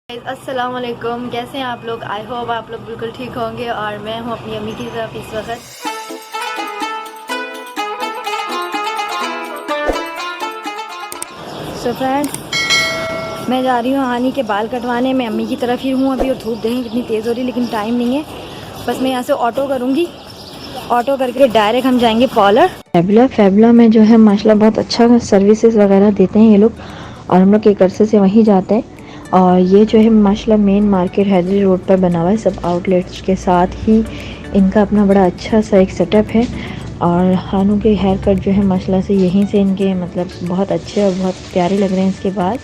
अस्सलाम वालेकुम, कैसे हैं आप लोग। आई होप आप लोग बिल्कुल ठीक होंगे और मैं हूं अपनी अम्मी की तरफ इस वक्त। सो फ्रेंड्स, मैं जा रही हूँ हानी के बाल कटवाने। मैं अम्मी की तरफ ही हूँ अभी, और धूप देखें कितनी तेज़ हो रही है, लेकिन टाइम नहीं है। बस मैं यहाँ से ऑटो करूँगी, ऑटो करके डायरेक्ट हम जाएंगे पार्लर। फैबुला में जो है माशाल्लाह बहुत अच्छा सर्विसेज वगैरह देते हैं ये लोग, और हम लोग एक अरसे से वहीं जाते हैं। और ये जो है माशाल्लाह मेन मार्केट हैदरी रोड पर बना हुआ है, सब आउटलेट्स के साथ ही इनका अपना बड़ा अच्छा सा एक सेटअप है। और हानू के हेयर कट जो है माशाल्लाह से यहीं से इनके मतलब बहुत अच्छे और बहुत प्यारे लग रहे हैं इसके बाल।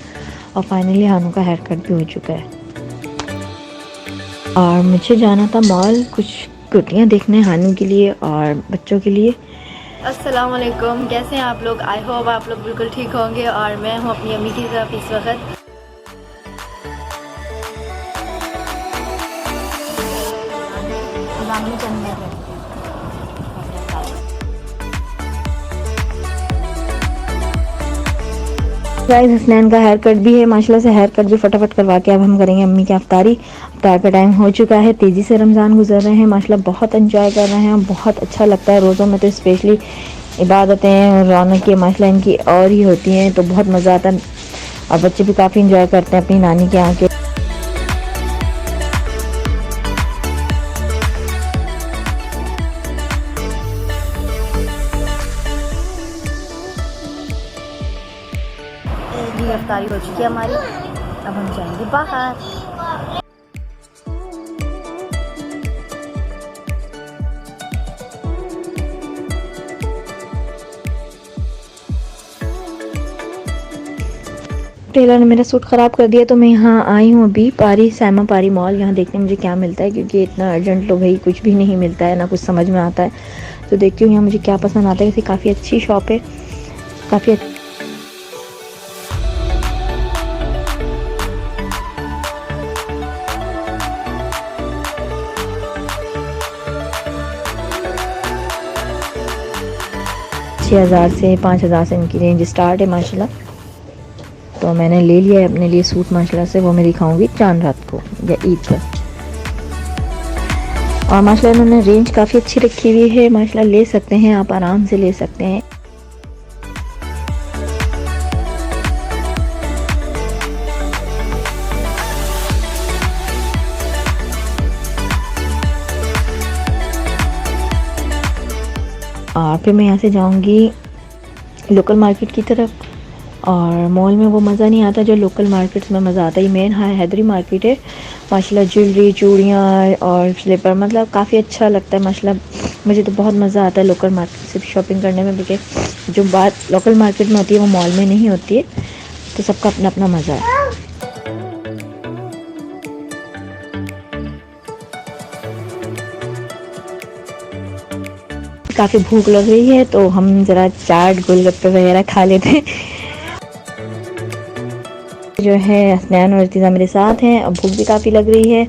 और फाइनली हानू का हेयर कट भी हो चुका है। और मुझे जाना था मॉल कुछ कुर्तियाँ देखने हानू के लिए और बच्चों के लिए। अस्सलाम वालेकुम, कैसे हैं आप लोग। आई होप आप लोग बिल्कुल ठीक होंगे और मैं हूँ अपनी अम्मी की तरफ इस वक्त। गाइस, हसनैन का हेयर कट भी है माशाल्लाह से। हेयर कट भी फटाफट करवा के अब हम करेंगे अम्मी की अफ्तारी। अफ्तार का टाइम हो चुका है, तेज़ी से रमज़ान गुजर रहे हैं माशाल्लाह, बहुत एंजॉय कर रहे हैं। बहुत अच्छा लगता है रोज़ों में तो स्पेशली इबादतें रौनक की माशाल्लाह इनकी और ही होती हैं, तो बहुत मज़ा आता है। और बच्चे भी काफ़ी इंजॉय करते हैं अपनी नानी के यहाँ के। अफ्तारी हो चुकी है हमारी, अब हम जाएंगे बाहर। टेलर ने मेरा सूट ख़राब कर दिया, तो मैं यहाँ आई हूँ अभी पारी सैमा पारी मॉल, यहाँ देखने मुझे क्या मिलता है, क्योंकि इतना अर्जेंट तो भाई कुछ भी नहीं मिलता है, ना कुछ समझ में आता है। तो देखती हूँ यहाँ मुझे क्या पसंद आता है। वैसे काफ़ी अच्छी शॉप है, काफ़ी 6,000 से 5,000 से इनकी रेंज स्टार्ट है माशाल्लाह। तो मैंने ले लिया है अपने लिए सूट माशाल्लाह से, वो मैं दिखाऊंगी चांद रात को या ईद पर। और माशाल्लाह इन्होंने रेंज काफ़ी अच्छी रखी हुई है माशाल्लाह, ले सकते हैं आप, आराम से ले सकते हैं। और फिर मैं यहाँ से जाऊँगी लोकल मार्केट की तरफ। और मॉल में वो मज़ा नहीं आता जो लोकल मार्केट्स में मज़ा आता है। ये मेन हैदरी मार्केट है माशाल्लाह, ज्वेलरी चूड़ियाँ और स्लीपर मतलब काफ़ी अच्छा लगता है माशाल्लाह। मुझे तो बहुत मज़ा आता है लोकल मार्केट से शॉपिंग करने में, क्योंकि जो बात लोकल मार्केट में होती है वो मॉल में नहीं होती है, तो सबका अपना अपना मज़ा है। काफ़ी भूख लग रही है, तो हम ज़रा चाट गोलगप्पे वगैरह खा लेते हैं। जो है हसनैन और इर्तिज़ा मेरे साथ हैं, अब भूख भी काफ़ी लग रही है।